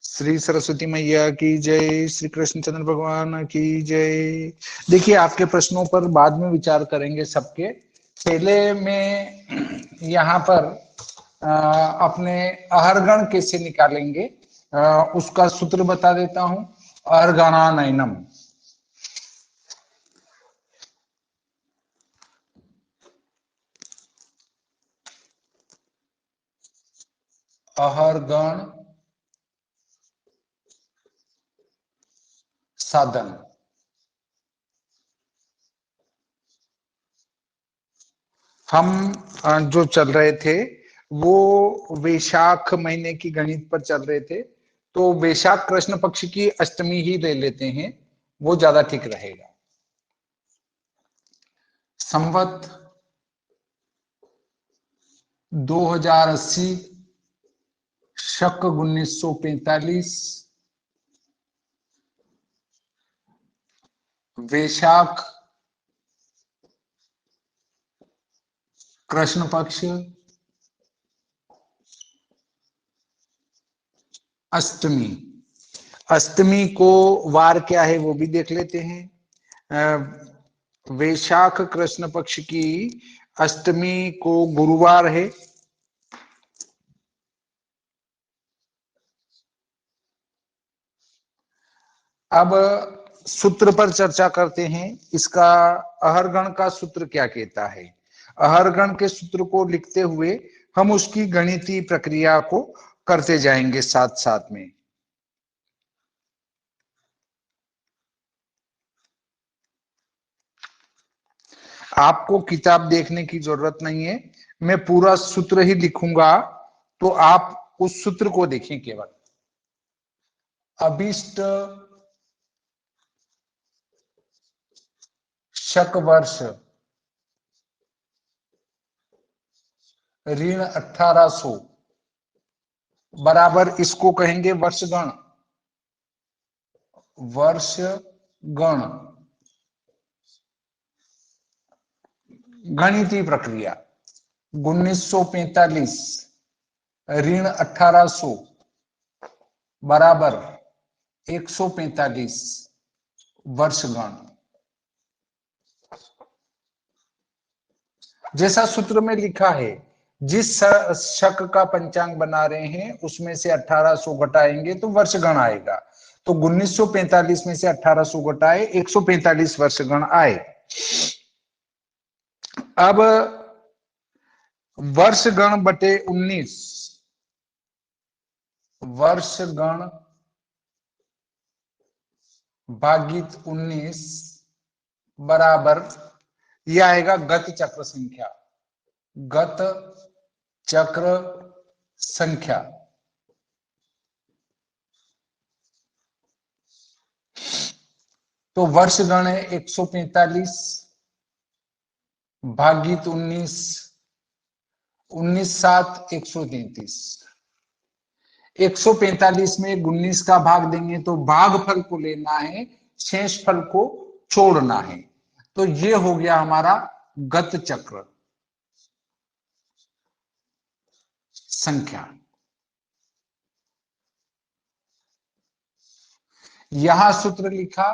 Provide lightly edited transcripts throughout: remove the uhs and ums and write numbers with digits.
श्री सरस्वती मैया की जय, श्री कृष्णचंद्र भगवान की जय। देखिए, आपके प्रश्नों पर बाद में विचार करेंगे सबके। पहले मैं यहाँ पर अपने अहरगण कैसे निकालेंगे उसका सूत्र बता देता हूं। अहरगणानयनम, अहरगण साधन। हम जो चल रहे थे वो वैशाख महीने की गणित पर चल रहे थे, तो वैशाख कृष्ण पक्ष की अष्टमी ही ले लेते हैं, वो ज्यादा ठीक रहेगा। संवत 2080, शक 1945, वैशाख कृष्ण पक्ष अष्टमी। अष्टमी को वार क्या है वो भी देख लेते हैं। वैशाख कृष्ण पक्ष की अष्टमी को गुरुवार है। अब सूत्र पर चर्चा करते हैं। इसका अहरगण का सूत्र क्या कहता है। अहरगण के सूत्र को लिखते हुए हम उसकी गणितीय प्रक्रिया को करते जाएंगे साथ साथ में। आपको किताब देखने की जरूरत नहीं है, मैं पूरा सूत्र ही लिखूंगा, तो आप उस सूत्र को देखें केवल। अभिष्ट शक वर्ष ऋण 1800 बराबर इसको कहेंगे वर्षगण। वर्षगण गणितीय प्रक्रिया 1945 ऋण 1800 बराबर 145 वर्षगण। जैसा सूत्र में लिखा है, जिस शक का पंचांग बना रहे हैं उसमें से 1800 घटाएंगे तो वर्षगण आएगा। तो 1945 में से 1800 घटाए 145 वर्षगण आए। अब वर्षगण बटे 19, वर्षगण भागित 19 बराबर यह आएगा गत चक्र संख्या। गत चक्र संख्या तो वर्षगण है 145 भागित 19, 19 7 133। 145 में 19 का भाग देंगे तो भागफल को लेना है, शेष फल को छोड़ना है। तो ये हो गया हमारा गत चक्र संख्या। यहां सूत्र लिखा,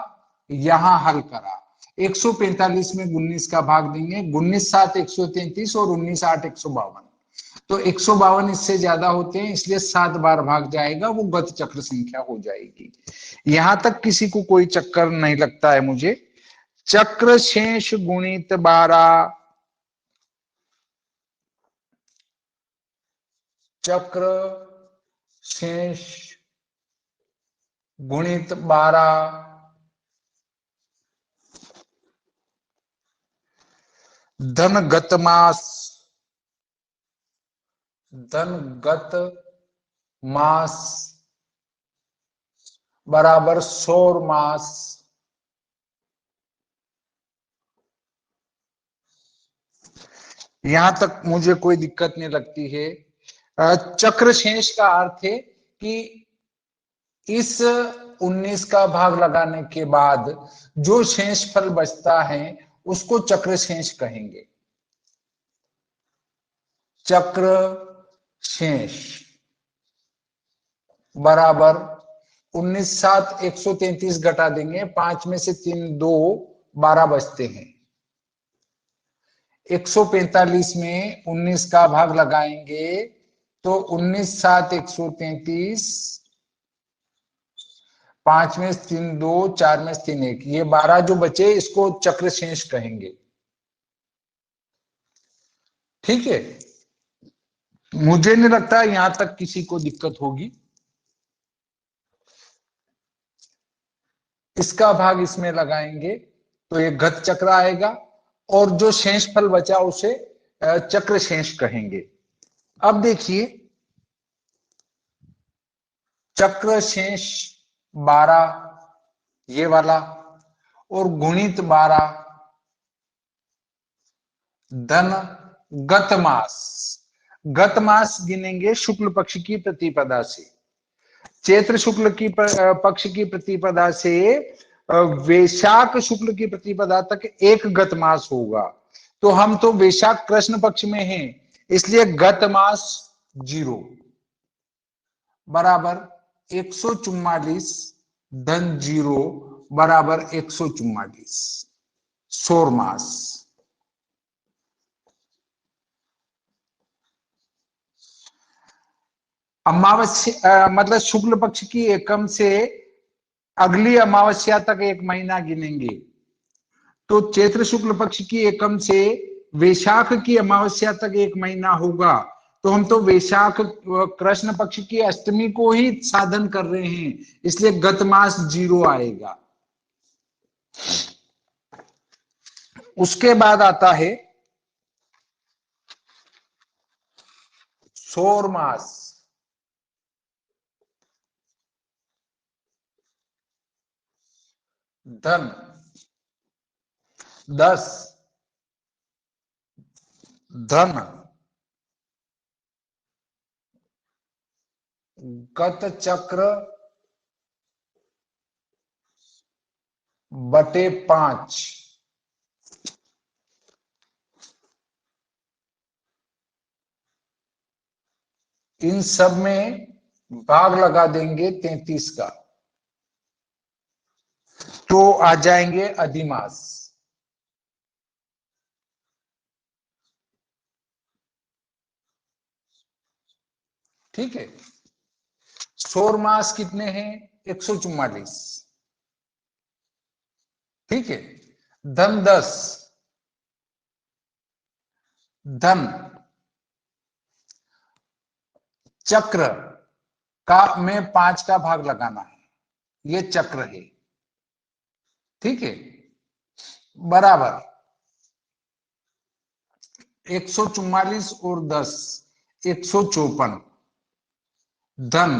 यहां हल करा। 145 में 19 का भाग देंगे, 19 7 133 और 19 8 152। तो 152 इससे ज्यादा होते हैं, इसलिए 7 बार भाग जाएगा, वो गत चक्र संख्या हो जाएगी। यहां तक किसी को कोई चक्कर नहीं लगता है मुझे। चक्र शेष गुणित 12, चक्र शेष गुणित 12 धनगत मास, धनगत मास बराबर सौर मास। यहां तक मुझे कोई दिक्कत नहीं लगती है। चक्र शेष का अर्थ है कि इस 19 का भाग लगाने के बाद जो शेष फल बचता है उसको चक्र शेष कहेंगे। चक्र शेष बराबर 19 7 133 घटा देंगे, 5 में से 3 2 12 बचते हैं। 145 में 19 का भाग लगाएंगे तो 19 7 133, 5 में 3 2, 4 में 3 1, ये 12 जो बचे इसको चक्र शेष कहेंगे। ठीक है, मुझे नहीं लगता यहां तक किसी को दिक्कत होगी। इसका भाग इसमें लगाएंगे तो ये घत चक्र आएगा, और जो शेष फल बचा उसे चक्र शेष कहेंगे। अब देखिए, चक्र शेष 12 ये वाला, और गुणित 12 धन गत मास। गत मास गिनेंगे शुक्ल पक्ष की प्रतिपदा से। चैत्र शुक्ल की पक्ष की प्रतिपदा से वैशाख शुक्ल की प्रतिपदा तक एक गत मास होगा। तो हम तो वैशाख कृष्ण पक्ष में हैं, इसलिए गत मास 0 बराबर 144 धन 0 बराबर 144 सौर मास। अमावस्या मतलब शुक्ल पक्ष की एकम से अगली अमावस्या तक एक महीना गिनेंगे, तो चैत्र शुक्ल पक्ष की एकम से वैशाख की अमावस्या तक एक महीना होगा। तो हम तो वैशाख कृष्ण पक्ष की अष्टमी को ही साधन कर रहे हैं, इसलिए गत मास 0 आएगा। उसके बाद आता है सौर मास। धन 10 धन गत चक्र बटे 5, इन सब में भाग लगा देंगे 33 का, तो आ जाएंगे अधिमास। ठीक है, सौर मास कितने हैं? 144। ठीक है, धन 10 धन चक्र का में 5 का भाग लगाना है, ये चक्र है। ठीक है, बराबर 144 और 10 154 धन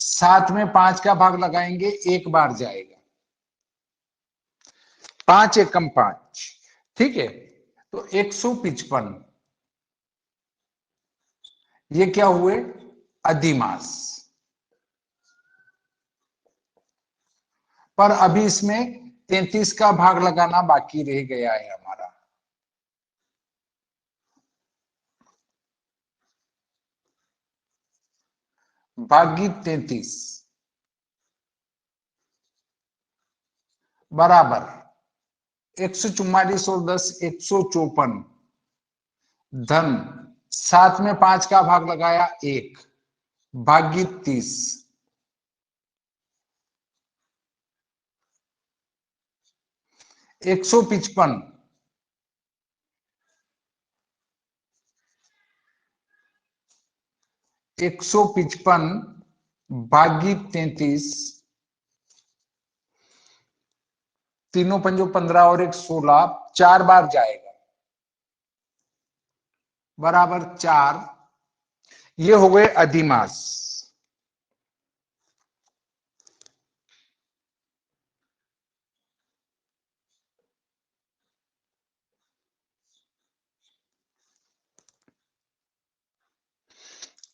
7 में 5 का भाग लगाएंगे, एक बार जाएगा, 5 एकम 5। ठीक है, तो 155 ये क्या हुए? अधिमास। पर अभी इसमें 33 का भाग लगाना बाकी रह गया है हमारा। भागी 33 बराबर 144 और 10 154 धन 7 में 5 का भाग लगाया, 1 भागी 30 155 155 भागी 33, तीनों पंजों 15 और 1 16, 4 बार जाएगा, बराबर 4। ये हो गए अधिमास।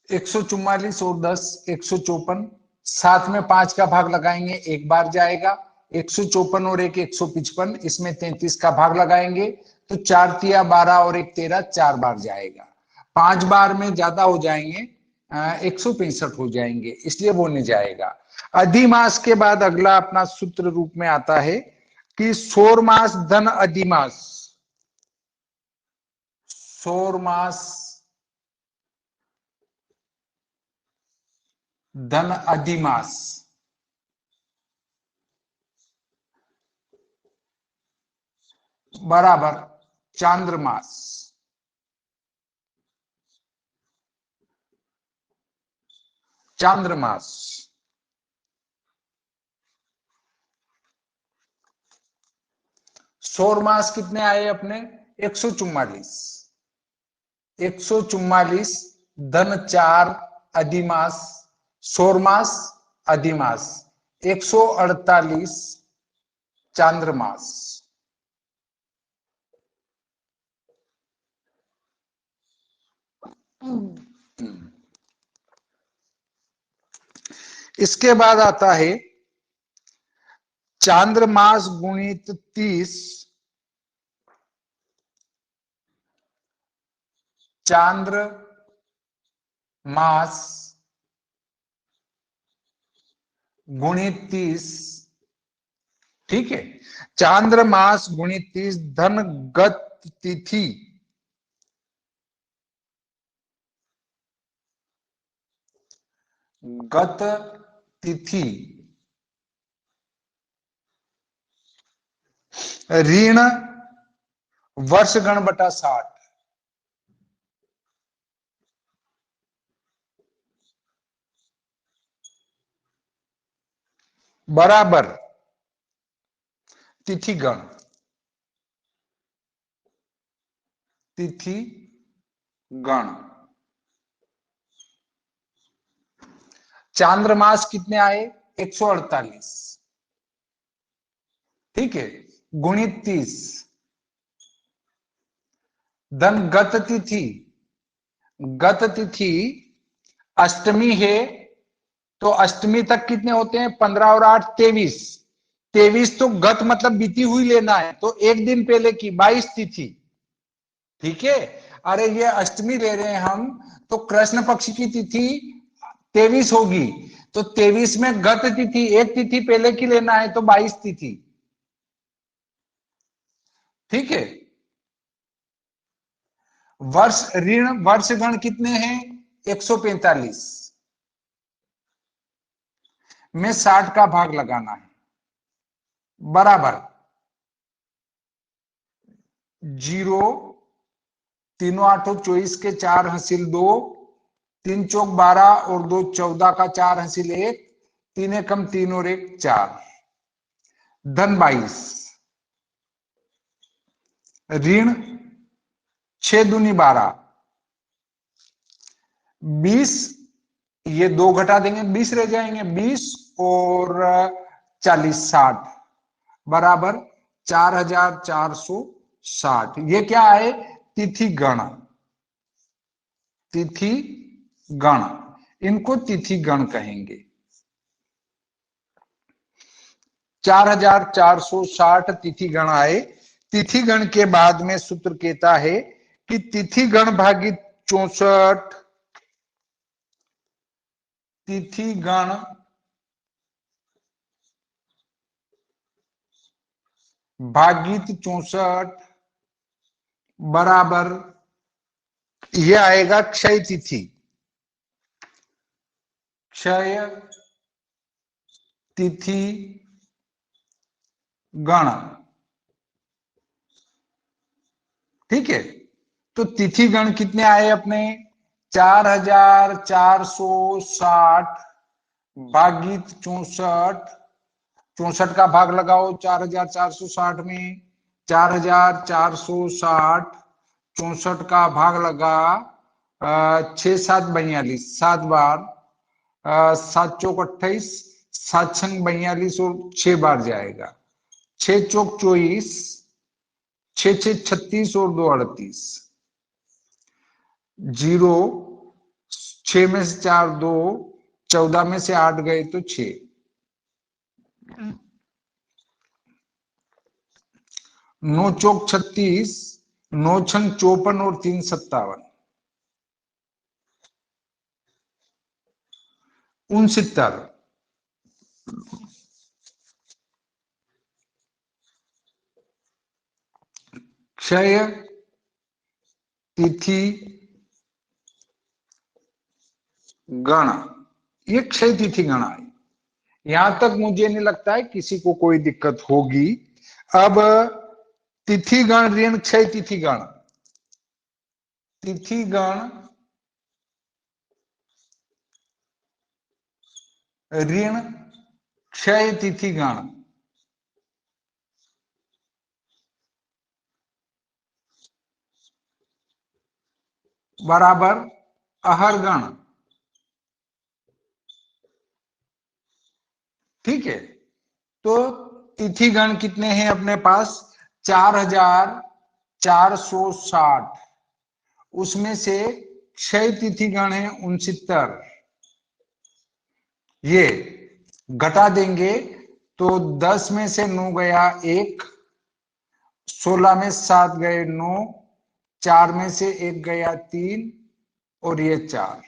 एक 144 और 10 154, 7 में 5 का भाग लगाएंगे, एक बार जाएगा, 154 और 1 155, इसमें 33 का भाग लगाएंगे तो 4 तिया 12 और 1 13, 4 बार जाएगा। 5 बार में ज्यादा हो जाएंगे, 165 हो जाएंगे, इसलिए वो नहीं जाएगा। अधिमास के बाद अगला अपना सूत्र रूप में आता है कि सौर मास धन अधिमास, सौर मास धन अधिमास बराबर चांद्रमास। चांद्रमास सौर मास कितने आए अपने? 144, 144 धन 4 अधिमास, सौर मास अधिमास 148 चांद्रमास। इसके बाद आता है चांद्रमास गुणित 30, चांद्र मास गुणित 30, ठीक है। चांद्र मास गुणित 30 धन गत तिथि, गत तिथि ऋण वर्षगण बटा 60, बराबर तिथि गण, तिथि गण। चांद्रमास कितने आए? 148, ठीक है, गुणित 30 धन गत तिथि, गत तिथि अष्टमी है तो अष्टमी तक कितने होते हैं? 15 और 8 23, 23 तो गत मतलब बीती हुई लेना है, तो एक दिन पहले की 22 तिथि, ठीक है। अरे ये अष्टमी ले रहे हैं हम, तो कृष्ण पक्ष की तिथि 23 होगी, तो 23 में गत तिथि एक तिथि पहले की लेना है, तो 22 तिथि, ठीक है। वर्ष ऋण वर्षगण कितने हैं? 145 में 60 का भाग लगाना है, बराबर 0, तीनों आठों 24 के 4 हासिल 2, 3 चौक 12 और 2 14 का 4 हासिल 1, 3 एकम 3 और 1 4, धन 22 ऋण 6 दूनी 12, 20, ये 2 घटा देंगे 20 रह जाएंगे, 20 और 40 60 बराबर 4460। ये क्या है? तिथि गण, तिथि गण, इनको तिथि गण कहेंगे। 4460 तिथि गण आए। तिथि गण के बाद में सूत्र कहता है कि तिथि गण भागित 64, तिथि गण भागित 64 बराबर ये आएगा क्षय तिथि, क्षय तिथि गण, ठीक है। तो तिथि गण कितने आए अपने? 4460 भागित 64, 64 का भाग लगाओ 4460 में, 4460 64 का भाग लगा 6 7 42, 7 बार 7 चौक 28, 7 छंग 42 और 6 बार जाएगा, 6 चौक 24, 6 6 36 और 2 38, 0, 6 में से 4 2, 14 में से 8 गए तो 6, 9 चौक 36, 9 छंग 54 और 3 57, 69, क्षय तिथि गण, ये क्षय तिथि गण है। यहां तक मुझे नहीं लगता है किसी को कोई दिक्कत होगी। अब तिथि गण ऋण क्षय तिथि गण, तिथि गण ऋण क्षय तिथि गण बराबर अहर गण। ठीक है, तो तिथि गण कितने हैं अपने पास? 4460, उसमें से क्षय तिथि गण है 69, ये घटा देंगे तो 10 में से 9 गया 1, 16 में 7 गए 9, 4 में से 1 गया 3 और ये 4,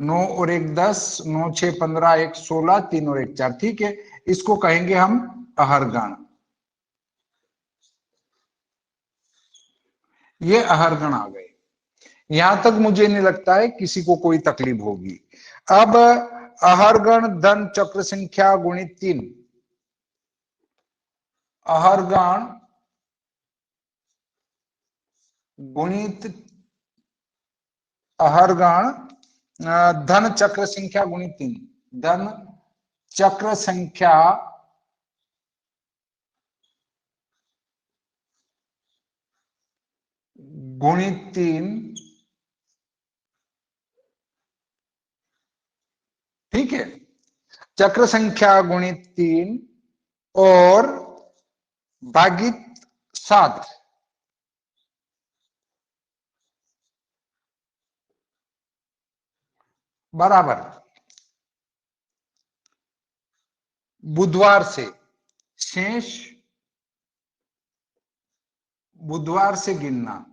9 और 1 10, 9 6 15, 1 16, 3 और 1 4। ठीक है, इसको कहेंगे हम अहरगण। ये अहरगण आ गए। यहां तक मुझे नहीं लगता है किसी को कोई तकलीफ होगी। अब अहरगण धन चक्र संख्या गुणित 3, अहरगण गुणित अहरगण धन चक्र संख्या गुणित 3, धन चक्र संख्या गुणित 3। ठीक है, चक्र संख्या गुणित 3 और भागित 7 बराबर बुधवार से शेष बुधवार से गिनना।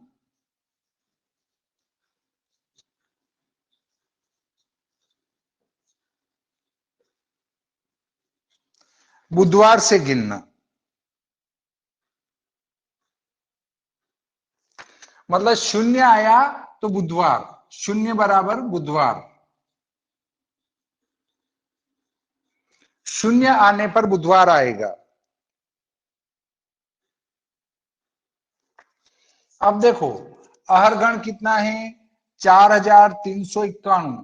बुधवार से गिनना मतलब शून्य आया तो बुधवार, शून्य बराबर बुधवार, शून्य आने पर बुधवार आएगा। अब देखो अहरगण कितना है? 4391,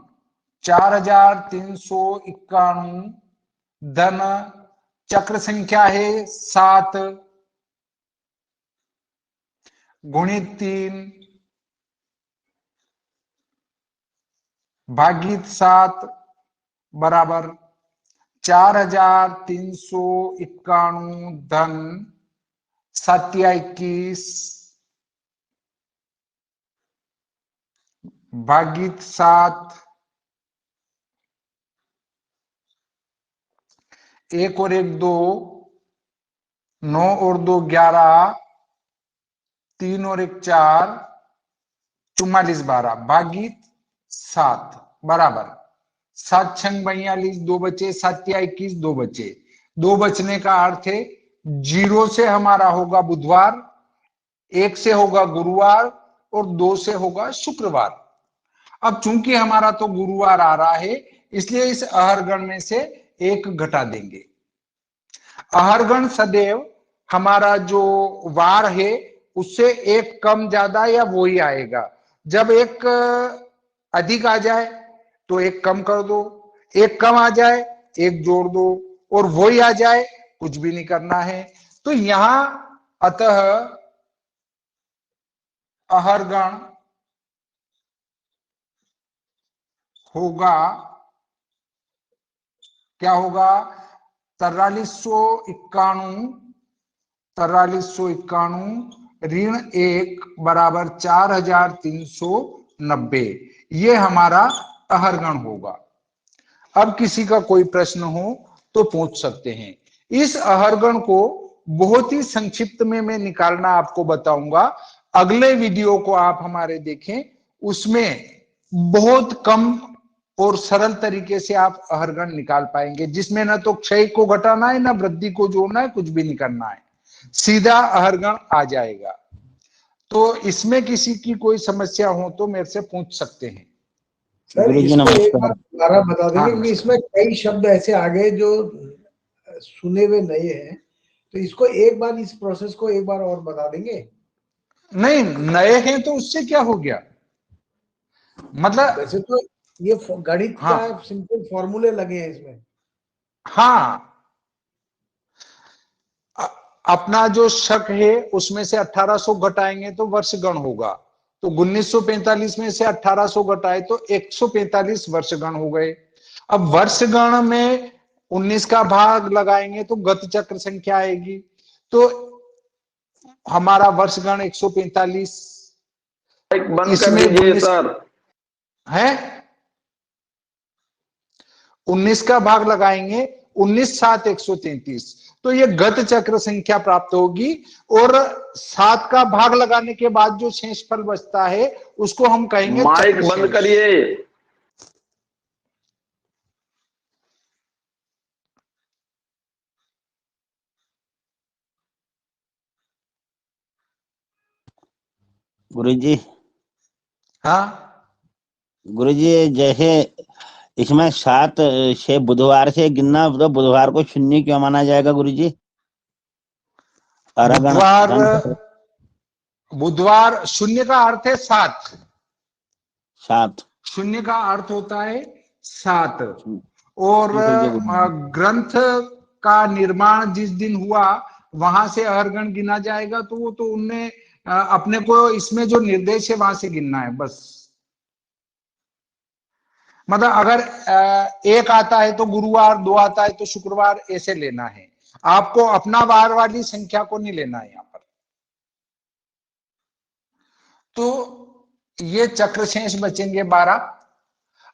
4391 धन चक्र संख्या है 7 गुणित 3 भागित 7 बराबर 4391 धन 721 भागित 7, 1 और 1 2, 9 और 2 11, 3 और 1 4, 44 12 भागित 7 बराबर 7 छंग 42, 2 बचे, 7 21 2 बचे, 2 बचने का अर्थ है 0 से हमारा होगा बुधवार, 1 से होगा गुरुवार और 2 से होगा शुक्रवार। अब चूंकि हमारा तो गुरुवार आ रहा है इसलिए इस अहरगण में से 1 घटा देंगे। अहरगण सदैव हमारा जो वार है उससे 1 कम ज्यादा या वो ही आएगा। जब 1 अधिक आ जाए तो 1 कम कर दो, 1 कम आ जाए 1 जोड़ दो और वो ही आ जाए कुछ भी नहीं करना है। तो यहां अतः अहरगण होगा, क्या होगा? 4391 ऋण 1 बराबर 4390, ये हमारा अहरगण होगा। अब किसी का कोई प्रश्न हो तो पूछ सकते हैं। इस अहरगण को बहुत ही संक्षिप्त में मैं निकालना आपको बताऊंगा। अगले वीडियो को आप हमारे देखें, उसमें बहुत कम और सरल तरीके से आप अहरगण निकाल पाएंगे, जिसमें ना तो क्षय को घटाना है ना वृद्धि को जोड़ना है, कुछ भी नहीं करना है, सीधा अहरगण आ जाएगा। तो इसमें किसी की कोई समस्या हो तो मेरे से पूछ सकते हैं। सर इसको एक बार दोबारा बता देंगे, क्योंकि इसमें कई शब्द ऐसे आ गए जो सुने हुए नए हैं, तो इसको एक बार, इस प्रोसेस को एक बार और बता देंगे। नहीं, नए हैं तो उससे क्या हो गया, मतलब वैसे तो ये गणित हाँ, का सिंपल फॉर्मूले लगे हैं इसमें। हाँ, अपना जो शक है उसमें से 1800 घटाएंगे तो वर्षगण होगा, तो 1945 में से 1800 घटाए तो 145 वर्षगण हो गए। अब वर्षगण में 19 का भाग लगाएंगे तो गत चक्र संख्या आएगी, तो हमारा वर्षगण 145 बंद कर दीजिए सर है। 19 का भाग लगाएंगे, 19 7 133, तो ये गत चक्र संख्या प्राप्त होगी। और 7 का भाग लगाने के बाद जो शेषफल बचता है उसको हम कहेंगे माइक बंद करिए। गुरुजी, हाँ गुरुजी, जैसे इसमें 7 से बुधवार से गिनना, तो बुधवार को शून्य क्यों माना जाएगा गुरुजी? बुधवार शून्य का अर्थ है 7। 7 शून्य का अर्थ होता है 7। और ग्रंथ का निर्माण जिस दिन हुआ वहां से अहरगण गिना जाएगा, तो वो तो उनने अपने को इसमें जो निर्देश है वहां से गिनना है बस। मतलब अगर 1 आता है तो गुरुवार, 2 आता है तो शुक्रवार, ऐसे लेना है आपको, अपना वार वाली संख्या को नहीं लेना है यहाँ पर। तो ये चक्र शेष बचेंगे 12।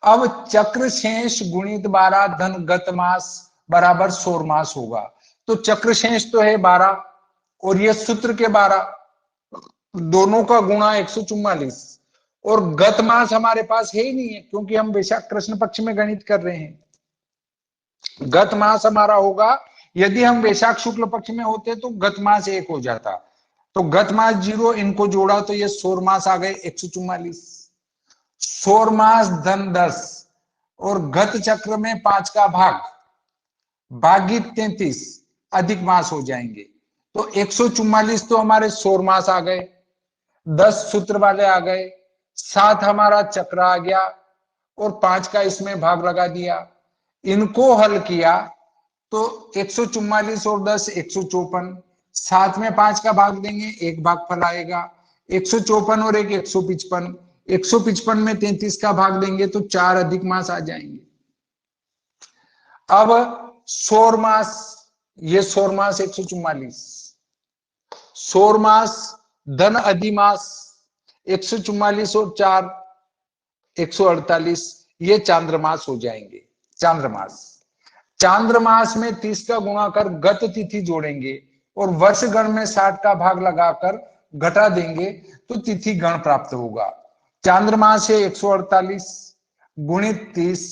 अब चक्र शेष गुणित 12 धन गत मास बराबर सौर मास होगा। तो चक्र शेष तो है 12 और ये सूत्र के 12, दोनों का गुणा 144। और गत मास हमारे पास है ही नहीं है, क्योंकि हम वैशाख कृष्ण पक्ष में गणित कर रहे हैं। गत मास हमारा होगा, यदि हम वैशाख शुक्ल पक्ष में होते तो गत मास 1 हो जाता, तो गत मास 0, इनको जोड़ा तो ये सौर मास आ गए 144। सौर मास धन 10 और गत चक्र में 5 का भाग भागित 33 अधिक मास हो जाएंगे, तो 144 तो हमारे सौर मास आ गए, 10 सूत्र वाले आ गए, 7 हमारा चक्र आ गया और 5 का इसमें भाग लगा दिया। इनको हल किया तो 144 और 10 154, 7 में 5 का भाग देंगे, 1 भागफल आएगा। 154 और 1 155, 155 में 33 का भाग देंगे तो 4 अधिक मास आ जाएंगे। अब सौर मास, ये सौर मास 144, सौर मास धन अधिमास 144 और 4 148, ये चांद्रमास हो जाएंगे। चांद्रमास, चांद्रमास में 30 का गुणा कर गत तिथि जोड़ेंगे और वर्ष गण में 60 का भाग लगाकर घटा देंगे तो तिथि गण प्राप्त होगा। चांद्रमास है 148 गुणित 30,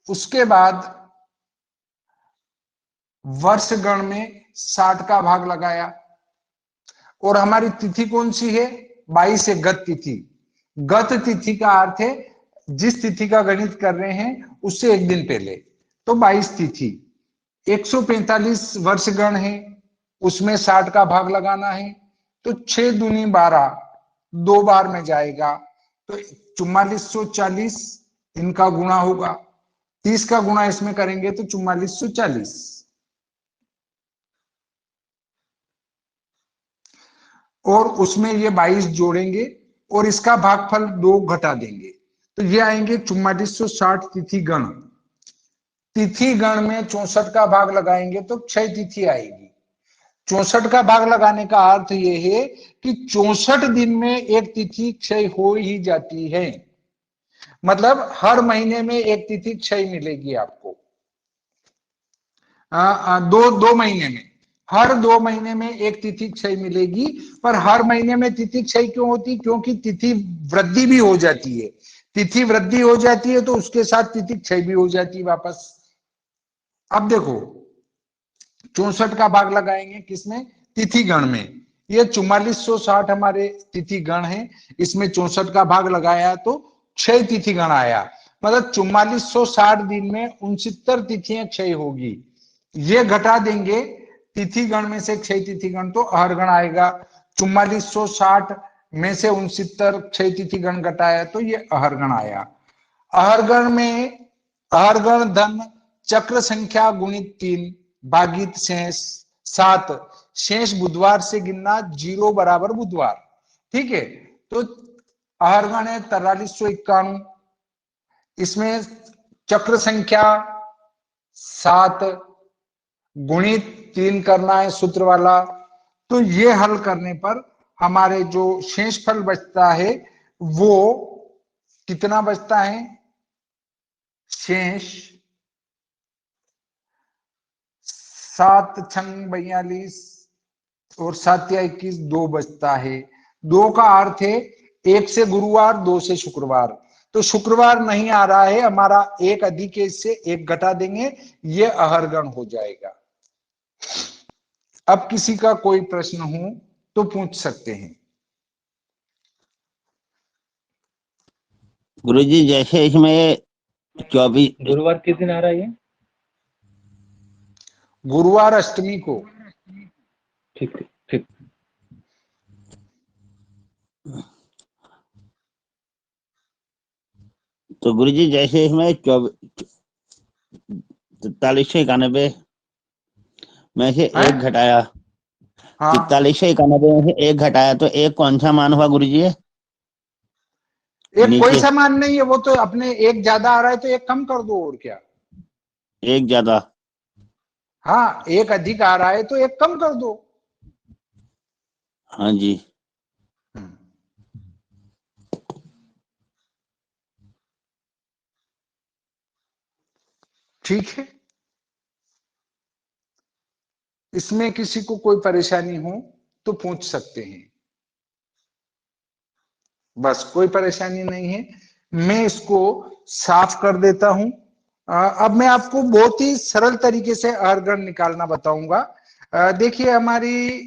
उसके बाद वर्ष गण में 60 का भाग लगाया और हमारी तिथि कौन सी है, 22 है गत तिथि। गत तिथि का अर्थ है जिस तिथि का गणित कर रहे हैं उससे एक दिन पहले, तो 22 तिथि। 145 वर्षगण है, उसमें 60 का भाग लगाना है, तो 6 दूनी 12, 2 बार में जाएगा, तो 4440 इनका गुणा होगा। 30 का गुणा इसमें करेंगे तो 4440, और उसमें ये 22 जोड़ेंगे और इसका भागफल 2 घटा देंगे, तो ये आएंगे 4460 तिथि गण। तिथि गण में 64 का भाग लगाएंगे तो क्षय तिथि आएगी। 64 का भाग लगाने का अर्थ ये है कि 64 दिन में एक तिथि क्षय हो ही जाती है, मतलब हर महीने में एक तिथि क्षय मिलेगी आपको। दो महीने में, हर 2 महीने में एक तिथि क्षय मिलेगी। पर हर महीने में तिथि क्षय क्यों होती, क्योंकि तिथि वृद्धि भी हो जाती है। तिथि वृद्धि हो जाती है तो उसके साथ तिथि क्षय भी हो जाती है वापस। अब देखो 64 का भाग लगाएंगे किसमें, तिथि गण में। ये 4460 हमारे तिथि गण है, इसमें 64 का भाग लगाया तो 6 तिथि गण आया। मतलब 4460 दिन में 69 तिथियां क्षय होगी। ये घटा देंगे तिथि गण में से 6 तिथि गण तो अहरगण आएगा। 4460 में से 69 6 तिथि गण घटाया तो ये अहरगण आया। अहरगण में अहरगण धन चक्र संख्या गुणित 3 भागित शेष 7, शेष बुधवार से गिनना 0 बराबर बुधवार। ठीक है, तो अहरगण है 4391, इसमें चक्र संख्या 7 गुणित 3 करना है सूत्र वाला। तो ये हल करने पर हमारे जो शेष फल बचता है वो कितना बचता है, शेष 7 छंग 42 और 7 या 21 2 बचता है। 2 का अर्थ है 1 से गुरुवार 2 से शुक्रवार। तो शुक्रवार नहीं आ रहा है हमारा, एक अधिक है इससे 1 घटा देंगे, ये अहरगण हो जाएगा। अब किसी का कोई प्रश्न हो तो पूछ सकते हैं। गुरुजी जैसे इसमें 24 गुरुवार किस दिन आ रहा है ये? गुरुवार अष्टमी को। ठीक ठीक ठीक। तो गुरुजी जैसे इसमें 4391 में से हैं? 1 घटाया, हाँ 4391 में से 1 घटाया तो 1 कौन सा मान हुआ गुरुजी? एक कोई नीचे सामान नहीं है, वो तो अपने 1 ज्यादा आ रहा है तो 1 कम कर दो और क्या। 1 ज्यादा, हाँ 1 अधिक आ रहा है तो 1 कम कर दो। हाँ जी। ठीक है, इसमें किसी को कोई परेशानी हो तो पूछ सकते हैं, बस कोई परेशानी नहीं है। मैं इसको साफ कर देता हूं। अब मैं आपको बहुत ही सरल तरीके से अहरगण निकालना बताऊंगा। देखिए हमारी